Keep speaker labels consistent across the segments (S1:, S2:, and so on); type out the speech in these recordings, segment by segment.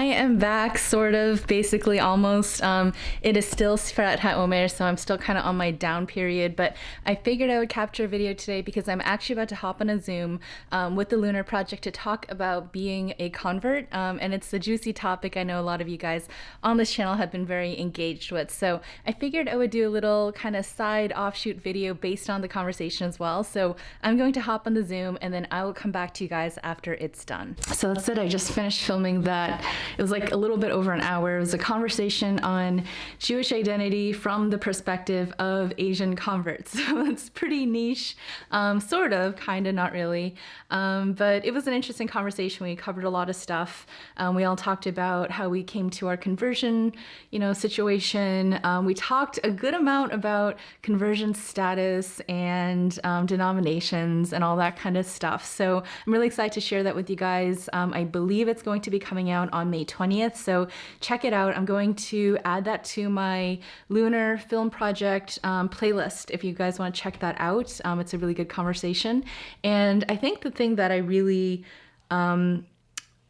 S1: am back, sort of, basically, almost. It is still Sfirat HaOmer, so I'm still kind of on my down period, but I figured I would capture a video today because I'm actually about to hop on a Zoom with the Lunar project to talk about being a convert, and it's a juicy topic I know a lot of you guys on this channel have been very engaged with, so I figured I would do a little kind of side offshoot video based on the conversation as well. So I'm going to hop on the Zoom and then I will come back to you guys after it's done. So that's it. I just finished filming that. It was like a little bit over an hour. It was a conversation on Jewish identity from the perspective of Asian converts. So it's pretty niche, sort of, kind of, not really. But it was an interesting conversation. We covered a lot of stuff. We all talked about how we came to our conversion, situation. We talked a good amount about conversion status and denominations and all that kind of stuff. So I'm really excited to share that with you guys. I believe it's going to be coming out on May 20th. So check it out. I'm going to add that to my Lunar film project playlist if you guys want to check that out. It's a really good conversation. And I think the thing that I really, I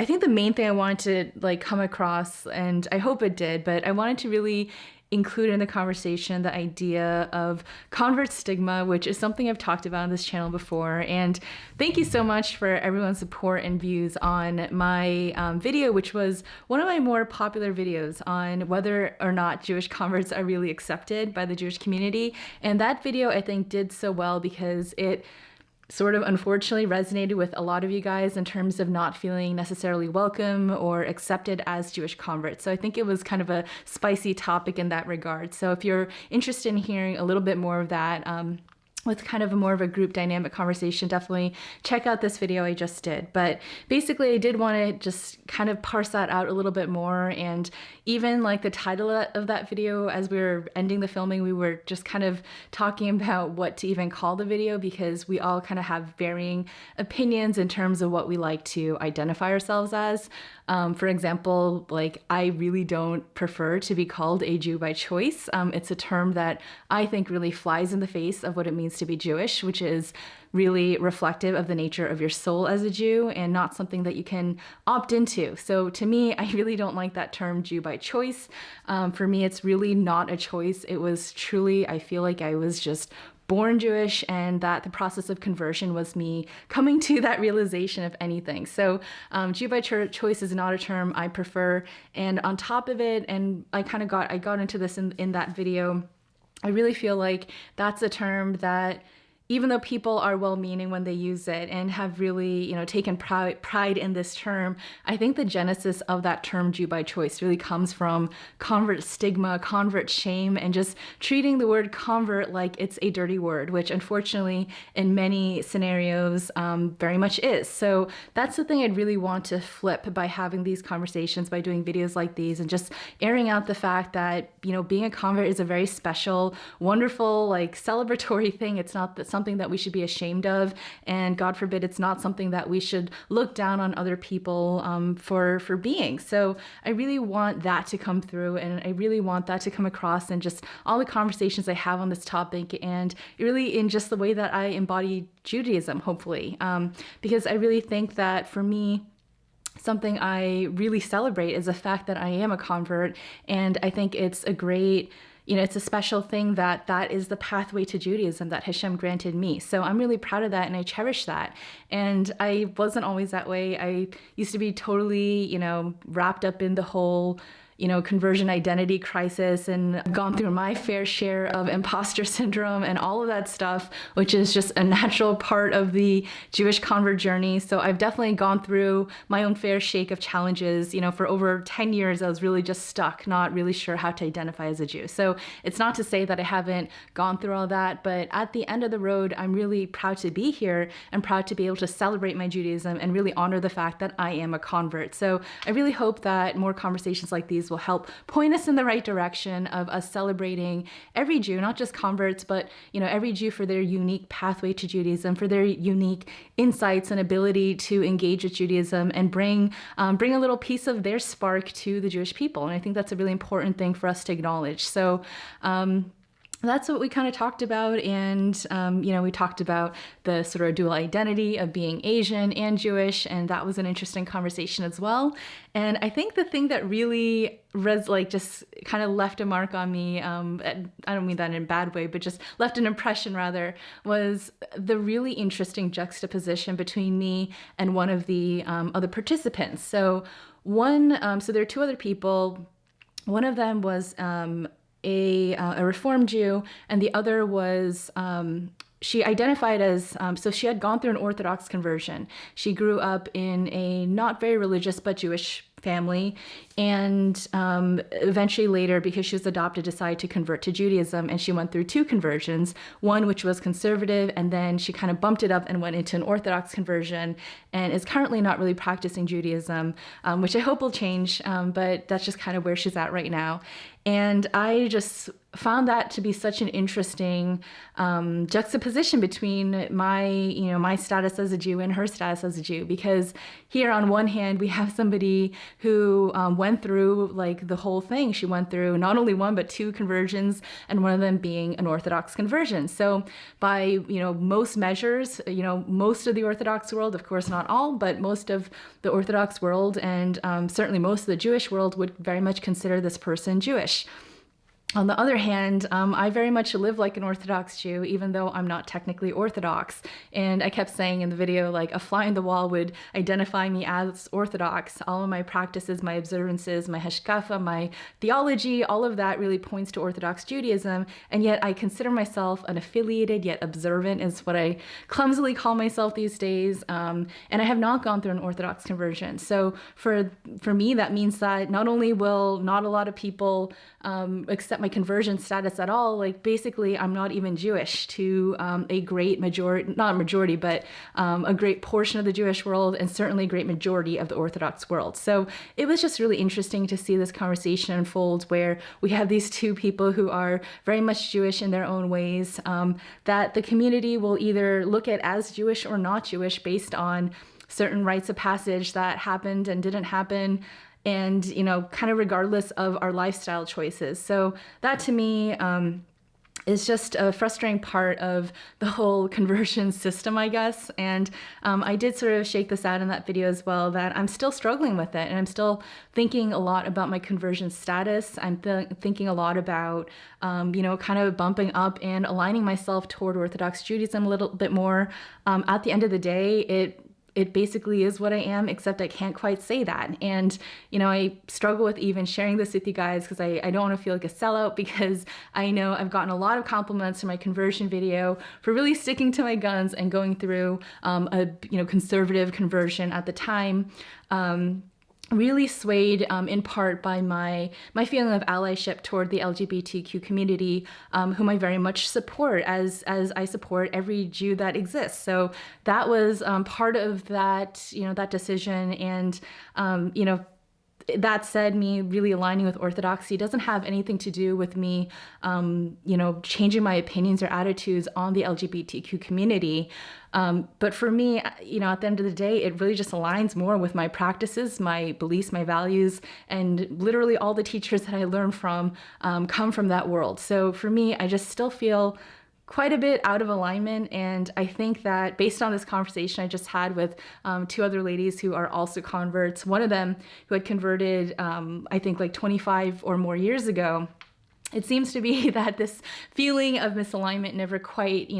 S1: think the main thing I wanted to come across, and I hope it did, but I wanted to really include in the conversation the idea of convert stigma, which is something I've talked about on this channel before. And thank you so much for everyone's support and views on my video, which was one of my more popular videos on whether or not Jewish converts are really accepted by the Jewish community. And that video, I think, did so well because it sort of unfortunately resonated with a lot of you guys in terms of not feeling necessarily welcome or accepted as Jewish converts. So I think it was kind of a spicy topic in that regard. So if you're interested in hearing a little bit more of that, with kind of more of a group dynamic conversation, definitely check out this video I just did. But basically I did want to just kind of parse that out a little bit more, and even the title of that video, as we were ending the filming, we were just kind of talking about what to even call the video because we all kind of have varying opinions in terms of what we like to identify ourselves as. For example, I really don't prefer to be called a Jew by choice. It's a term that I think really flies in the face of what it means to be Jewish, which is really reflective of the nature of your soul as a Jew and not something that you can opt into. So to me, I really don't like that term Jew by choice. For me, it's really not a choice. It was truly, I feel like I was just born Jewish, and that the process of conversion was me coming to that realization, if anything. So Jew by choice is not a term I prefer. And on top of it, and I got into this in that video, I really feel like that's a term that, even though people are well-meaning when they use it and have really, taken pride in this term, I think the genesis of that term Jew by choice really comes from convert stigma, convert shame, and just treating the word convert like it's a dirty word, which unfortunately in many scenarios very much is. So that's the thing I'd really want to flip by having these conversations, by doing videos like these, and just airing out the fact that, being a convert is a very special, wonderful, celebratory thing. It's not something that we should be ashamed of, and God forbid it's not something that we should look down on other people for being. So I really want that to come through, and I really want that to come across in just all the conversations I have on this topic, and really in just the way that I embody Judaism, hopefully, because I really think that for me, something I really celebrate is the fact that I am a convert, and I think it's a great, it's a special thing that is the pathway to Judaism that Hashem granted me. So I'm really proud of that, and I cherish that. And I wasn't always that way. I used to be totally, wrapped up in the whole conversion identity crisis, and gone through my fair share of imposter syndrome and all of that stuff, which is just a natural part of the Jewish convert journey. So I've definitely gone through my own fair shake of challenges. For over 10 years, I was really just stuck, not really sure how to identify as a Jew. So it's not to say that I haven't gone through all that, but at the end of the road, I'm really proud to be here and proud to be able to celebrate my Judaism and really honor the fact that I am a convert. So I really hope that more conversations like these will help point us in the right direction of us celebrating every Jew, not just converts, but every Jew for their unique pathway to Judaism, for their unique insights and ability to engage with Judaism and bring a little piece of their spark to the Jewish people. And I think that's a really important thing for us to acknowledge. So that's what we kind of talked about. And, we talked about the sort of dual identity of being Asian and Jewish. And that was an interesting conversation as well. And I think the thing that really just kind of left a mark on me, I don't mean that in a bad way, but just left an impression rather, was the really interesting juxtaposition between me and one of the other participants. So there are two other people. One of them was a Reform Jew, and the other was she identified as, so she had gone through an Orthodox conversion. She grew up in a not very religious but Jewish family, and eventually later, because she was adopted, decided to convert to Judaism, and she went through two conversions, one which was conservative, and then she kind of bumped it up and went into an Orthodox conversion, and is currently not really practicing Judaism, which I hope will change, but that's just kind of where she's at right now. And I just found that to be such an interesting juxtaposition between my status as a Jew and her status as a Jew, because here on one hand we have somebody who went through like the whole thing. She went through not only one but two conversions, and one of them being an Orthodox conversion. So by most measures, most of the Orthodox world, of course not all, but most of the Orthodox world, and certainly most of the Jewish world, would very much consider this person Jewish. On the other hand, I very much live like an Orthodox Jew, even though I'm not technically Orthodox. And I kept saying in the video, like, a fly in the wall would identify me as Orthodox. All of my practices, my observances, my hashkafa, my theology, all of that really points to Orthodox Judaism. And yet I consider myself unaffiliated, yet observant is what I clumsily call myself these days. And I have not gone through an Orthodox conversion. So for me, that means that not only will not a lot of people accept my conversion status at all, like basically I'm not even Jewish to a great majority, not a majority, but a great portion of the Jewish world, and certainly a great majority of the Orthodox world. So it was just really interesting to see this conversation unfold, where we have these two people who are very much Jewish in their own ways, that the community will either look at as Jewish or not Jewish based on certain rites of passage that happened and didn't happen, and, kind of regardless of our lifestyle choices. So that to me is just a frustrating part of the whole conversion system, I guess. And I did sort of shake this out in that video as well, that I'm still struggling with it. And I'm still thinking a lot about my conversion status. I'm thinking a lot about, kind of bumping up and aligning myself toward Orthodox Judaism a little bit more. At the end of the day, it basically is what I am, except I can't quite say that. And, I struggle with even sharing this with you guys, because I don't want to feel like a sellout, because I know I've gotten a lot of compliments for my conversion video for really sticking to my guns and going through a conservative conversion at the time. Really swayed in part by my feeling of allyship toward the LGBTQ community, whom I very much support, as I support every Jew that exists. So that was part of that, that decision. And, that said, me really aligning with Orthodoxy doesn't have anything to do with me, changing my opinions or attitudes on the LGBTQ community. But for me, at the end of the day, it really just aligns more with my practices, my beliefs, my values, and literally all the teachers that I learn from come from that world. So for me, I just still feel quite a bit out of alignment. And I think that based on this conversation I just had with two other ladies who are also converts, one of them who had converted, I think like 25 or more years ago, it seems to be that this feeling of misalignment never quite,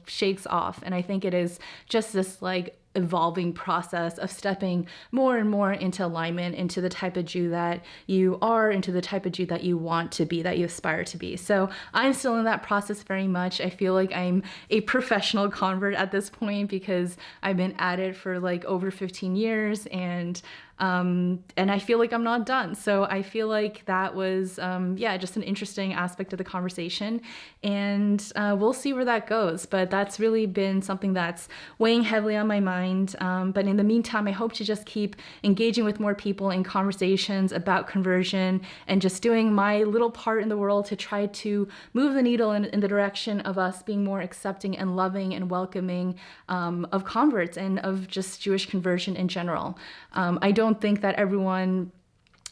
S1: shakes off. And I think it is just this like evolving process of stepping more and more into alignment, into the type of Jew that you are, into the type of Jew that you want to be, that you aspire to be. So I'm still in that process very much. I feel like I'm a professional convert at this point, because I've been at it for like over 15 years, and I feel like I'm not done. So I feel like that was, just an interesting aspect of the conversation, and we'll see where that goes. But that's really been something that's weighing heavily on my mind. But in the meantime, I hope to just keep engaging with more people in conversations about conversion, and just doing my little part in the world to try to move the needle in the direction of us being more accepting and loving and welcoming of converts and of just Jewish conversion in general. I don't think that everyone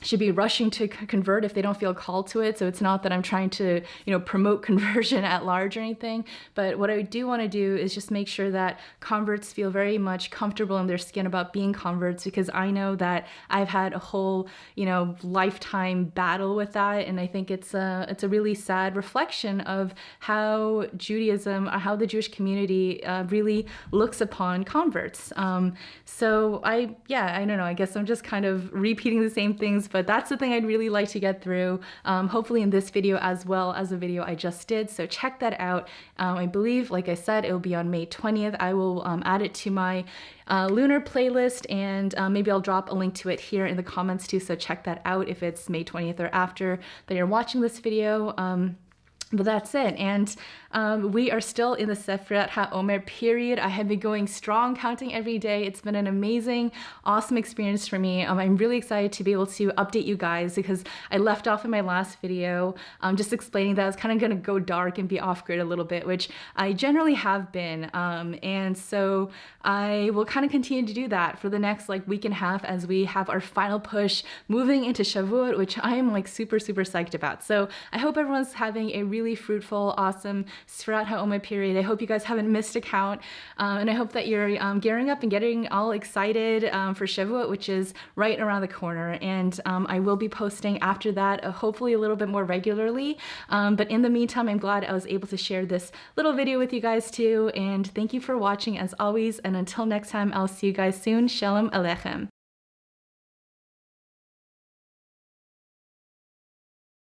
S1: should be rushing to convert if they don't feel called to it. So it's not that I'm trying to, promote conversion at large or anything. But what I do want to do is just make sure that converts feel very much comfortable in their skin about being converts, because I know that I've had a whole, lifetime battle with that. And I think it's a really sad reflection of how Judaism, or how the Jewish community really looks upon converts. So I don't know, I guess I'm just kind of repeating the same things, but that's the thing I'd really like to get through, hopefully in this video as well as the video I just did. So check that out. I believe, like I said, it will be on May 20th. I will add it to my Lunar playlist, and maybe I'll drop a link to it here in the comments too, so check that out if it's May 20th or after that you're watching this video. But that's it, and we are still in the Sefrat HaOmer period. I have been going strong, counting every day. It's been an amazing, awesome experience for me. I'm really excited to be able to update you guys, because I left off in my last video just explaining that I was kind of going to go dark and be off-grid a little bit, which I generally have been. And so I will kind of continue to do that for the next week and a half as we have our final push moving into Shavuot, which I am super, super psyched about. So I hope everyone's having a really fruitful, awesome Sefrat HaOmer period. I hope you guys haven't missed a count, and I hope that you're gearing up and getting all excited for Shavuot, which is right around the corner. And I will be posting after that, hopefully a little bit more regularly. But in the meantime, I'm glad I was able to share this little video with you guys too. And thank you for watching as always. And until next time, I'll see you guys soon. Shalom Aleichem.